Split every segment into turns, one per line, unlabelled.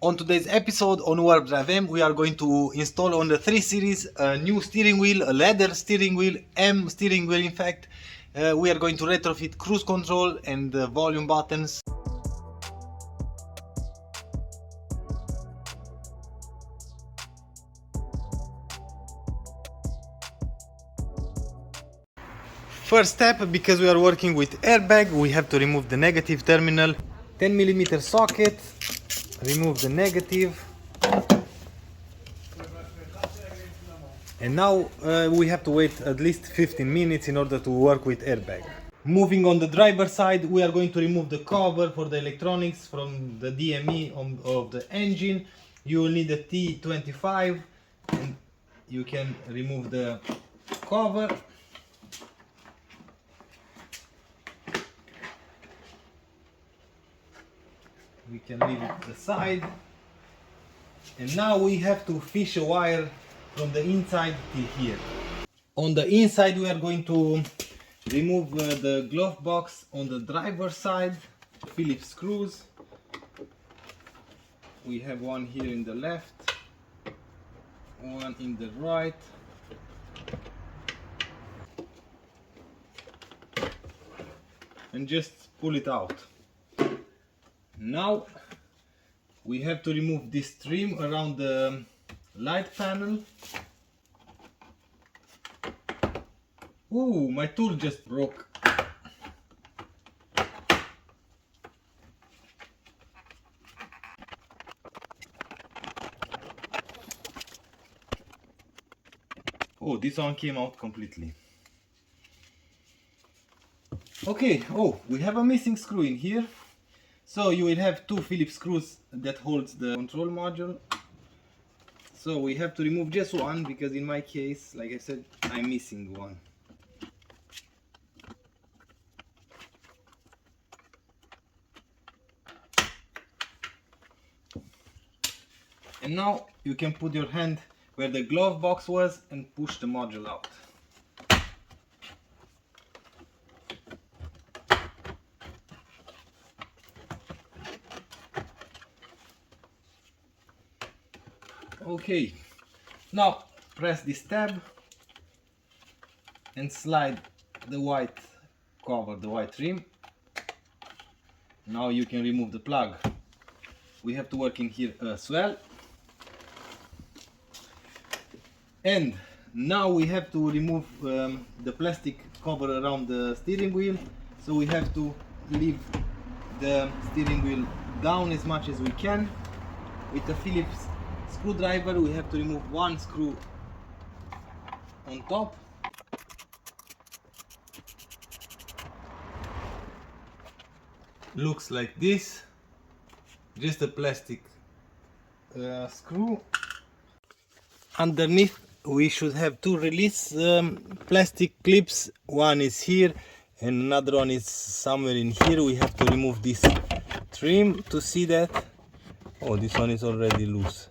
On today's episode on WarpDriveM, we are going to install on the 3 Series a new steering wheel, a leather steering wheel, M steering wheel in fact. We are going to retrofit cruise control and the volume buttons. First step, because we are working with airbag, we have to remove the negative terminal. 10mm socket, remove the negative. And now we have to wait at least 15 minutes in order to work with airbag. Moving on the driver side, we are going to remove the cover for the electronics from the DME of the engine. You will need a T25 and you can remove the cover. We can leave it aside. And now we have to fish a wire from the inside till here. On the inside we are going to remove the glove box on the driver side, Phillips screws. We have one here in the left, one in the right. And just pull it out. Now we have to remove this trim around the light panel. Ooh, my tool just broke. Oh, this one came out completely. Okay, oh, we have a missing screw in here. So you will have two Phillips screws that holds the control module. So we have to remove just one, because in my case, like I said, I'm missing one. And now you can put your hand where the glove box was and push the module out. Okay, now press this tab and slide the white cover, the white rim. Now you can remove the plug. We have to work in here as well. And now we have to remove the plastic cover around the steering wheel. So we have to leave the steering wheel down as much as we can. With the Phillips screwdriver we have to remove one screw on top. Looks like this, just a plastic screw. Underneath we should have two release plastic clips. One is here and another one is somewhere in here. We have to remove this trim to see that. Oh, this one is already loose.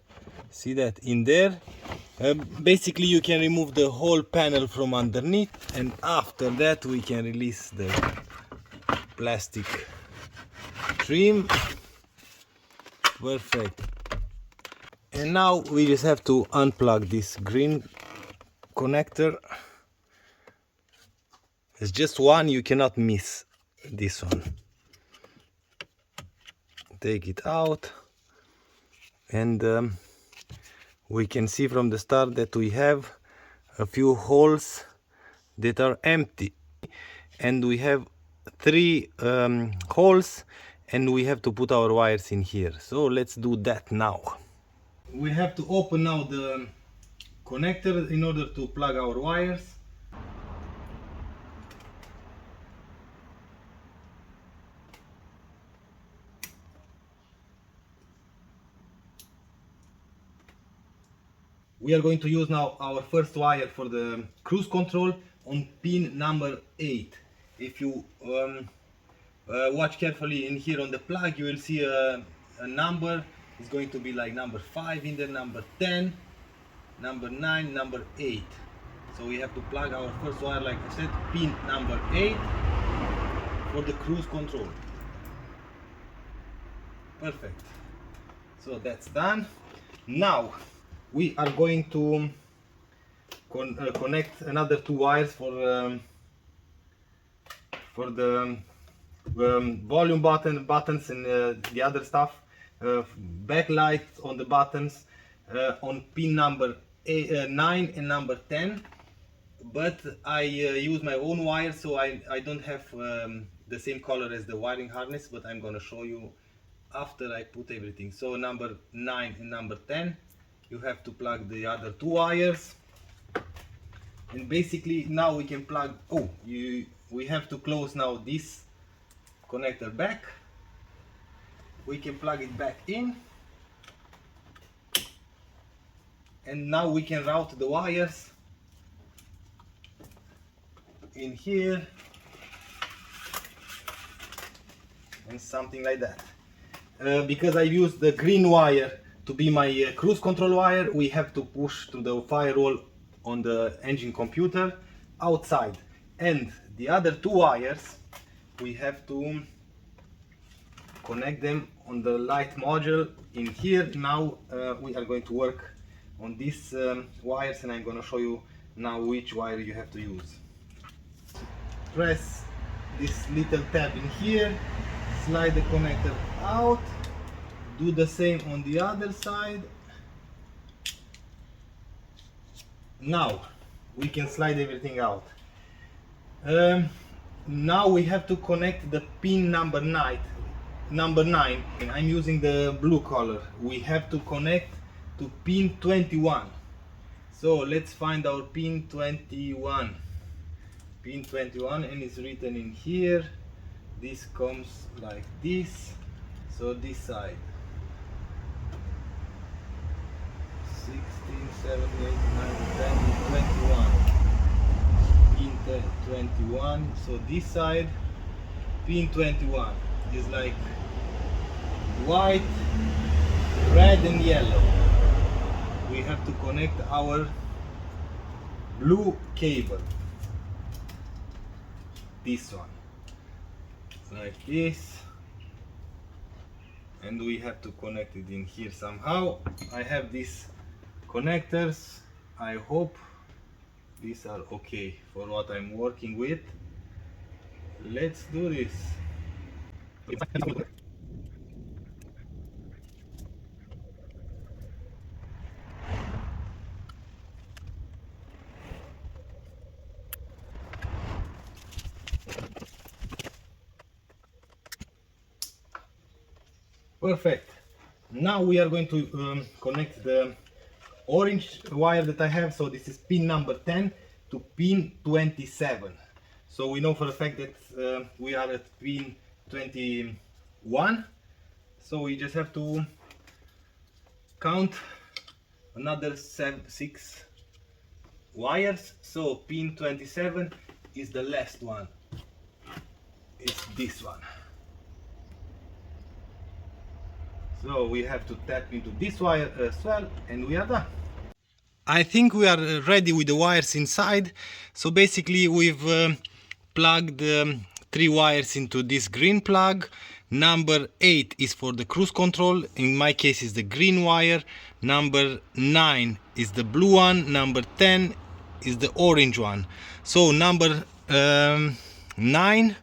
See that in there? Basically you can remove the whole panel from underneath, and after that we can release the plastic trim. Perfect. And now we just have to unplug this green connector. It's just one, you cannot miss this one. Take it out, and we can see from the start that we have a few holes that are empty, and we have three holes, and we have to put our wires in here. So let's do that now. We have to open now the connector in order to plug our wires. We are going to use now our first wire for the cruise control on pin number 8. If you watch carefully in here on the plug, you will see a number. It's going to be like number 5 in there, number 10, number 9, number 8. So we have to plug our first wire, like I said, pin number 8 for the cruise control. Perfect. So that's done. Now we are going to connect another two wires for the volume buttons and the other stuff, backlights on the buttons, on pin number 9 and number 10. But I use my own wire, so I don't have the same color as the wiring harness, but I'm gonna show you after I put everything. So number 9 and number 10, you have to plug the other two wires, and basically now we can plug, we have to close now this connector back. We can plug it back in, and now we can route the wires in here and something like that. Because I use the green wire to be my cruise control wire, we have to push to the firewall on the engine computer outside, and the other two wires we have to connect them on the light module in here. Now we are going to work on these wires, and I'm going to show you now which wire you have to use. Press this little tab in here, slide the connector out, do the same on the other side. Now we can slide everything out. Now we have to connect the pin number 9, and I'm using the blue color. We have to connect to pin 21. So let's find our pin 21. Pin 21, and it's written in here. This comes like this. So this side 16, 17, 18, 19, 20, 21. Pin 21. So this side, pin 21 is like white, red and yellow. We have to connect our blue cable, this one, like this, and we have to connect it in here somehow. I have these connectors. I hope these are okay for what I'm working with. Let's do this. Perfect. Now we are going to connect the orange wire that I have. So this is pin number 10 to pin 27. So we know for a fact that we are at pin 21. So we just have to count another 6 wires. So pin 27 is the last one. It's this one. So we have to tap into this wire as well, and we are done. I think we are ready with the wires inside. So basically we've plugged 3 wires into this green plug. Number 8 is for the cruise control. In my case is the green wire. Number 9 is the blue one. Number 10 is the orange one. So number 9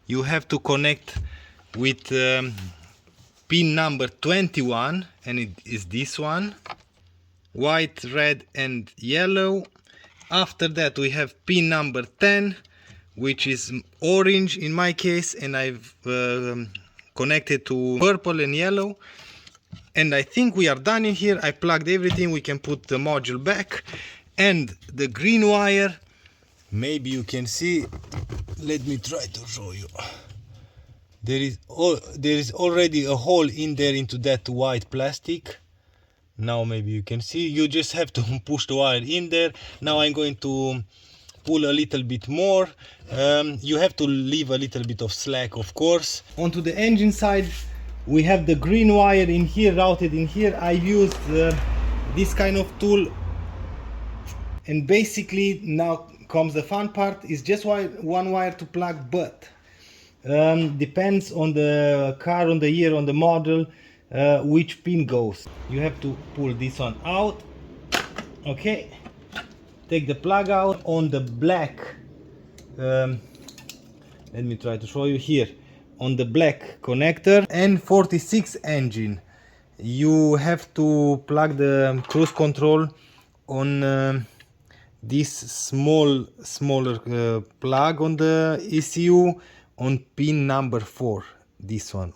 you have to connect with pin number 21, and it is this one, white, red and yellow. After that we have pin number 10, which is orange in my case, and I've connected to purple and yellow, and I think we are done in here. I plugged everything. We can put the module back, and the green wire, maybe you can see, let me try to show you. There is already a hole in there into that white plastic. Now maybe you can see. You just have to push the wire in there. Now I'm going to pull a little bit more. You have to leave a little bit of slack, of course. Onto the engine side, we have the green wire in here, routed in here. I used this kind of tool, and basically now comes the fun part. Is just one wire to plug, but depends on the car, on the year, on the model. which pin goes. You have to pull this one out. Okay, take the plug out. On the black, let me try to show you here, on the black connector N46 engine, you have to plug the cruise control on this smaller plug on the ECU on pin number 4. This one,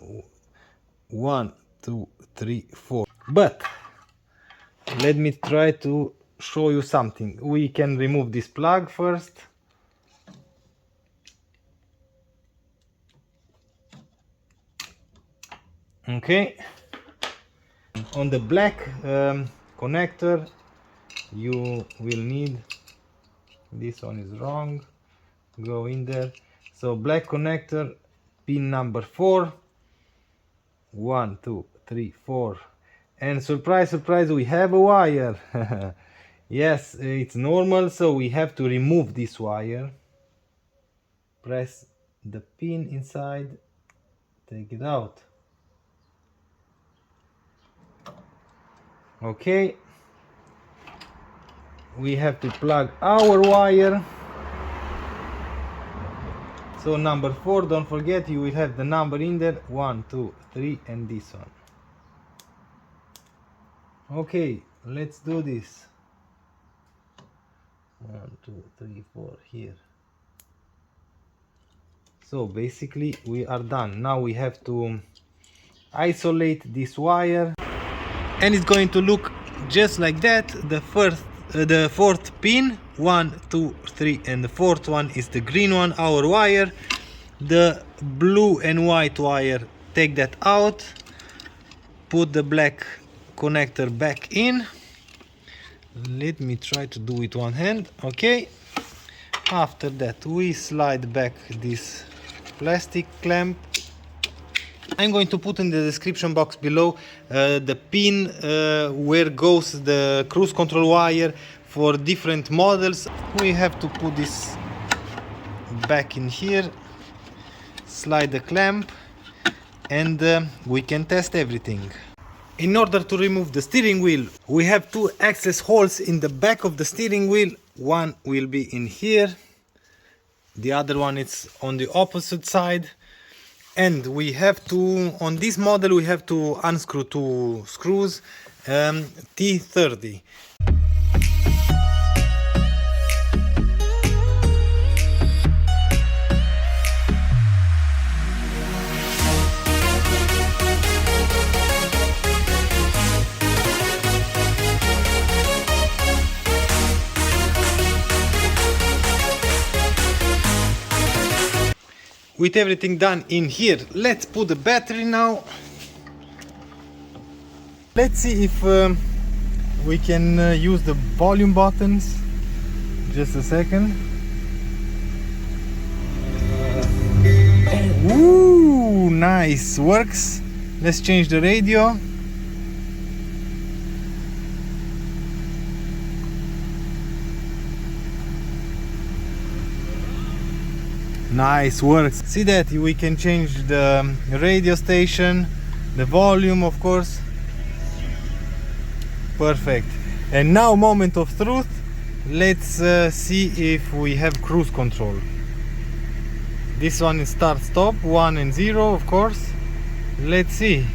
1, 2, 3, 4. But let me try to show you something. We can remove this plug first. Okay, on the black connector you will need, this one is wrong, go in there. So black connector, pin number 4, 1, 2, 3, 4, and surprise, surprise, we have a wire. Yes, it's normal, so we have to remove this wire. Press the pin inside, take it out. Okay, we have to plug our wire. So number 4, don't forget, you will have the number in there, 1, 2, 3, and this one. Okay, let's do this. 1, 2, 3, 4 here. So basically we are done. Now we have to isolate this wire, and it's going to look just like that. The fourth pin, 1, 2, 3, and the fourth one is the green one, our wire. The blue and white wire, take that out, put the black connector back in. Let me try to do it one hand. Okay, after that we slide back this plastic clamp. I'm going to put in the description box below the pin where goes the cruise control wire for different models. We have to put this back in here, slide the clamp, and we can test everything. In order to remove the steering wheel, we have 2 access holes in the back of the steering wheel. One will be in here, the other one is on the opposite side. And we have to, on this model, we have to unscrew 2 screws, T30. With everything done in here, let's put the battery now. Let's see if we can use the volume buttons. Just a second. Ooh, nice, works. Let's change the radio. Nice, works. See that we can change the radio station, the volume, of course. Perfect. And now, moment of truth. Let's see if we have cruise control. This one is start stop, 1 and 0, of course. Let's see.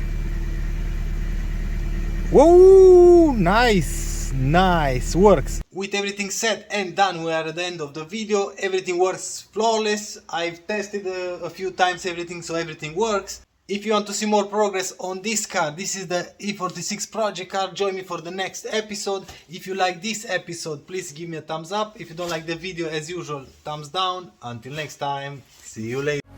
Whoa, nice. Nice, works. With everything set and done, we are at the end of the video. Everything works flawless. I've tested a few times everything, so everything works. If you want to see more progress on this car, this is the E46 project car. Join me for the next episode. If you like this episode, please give me a thumbs up. If you don't like the video, as usual, thumbs down. Until next time, see you later.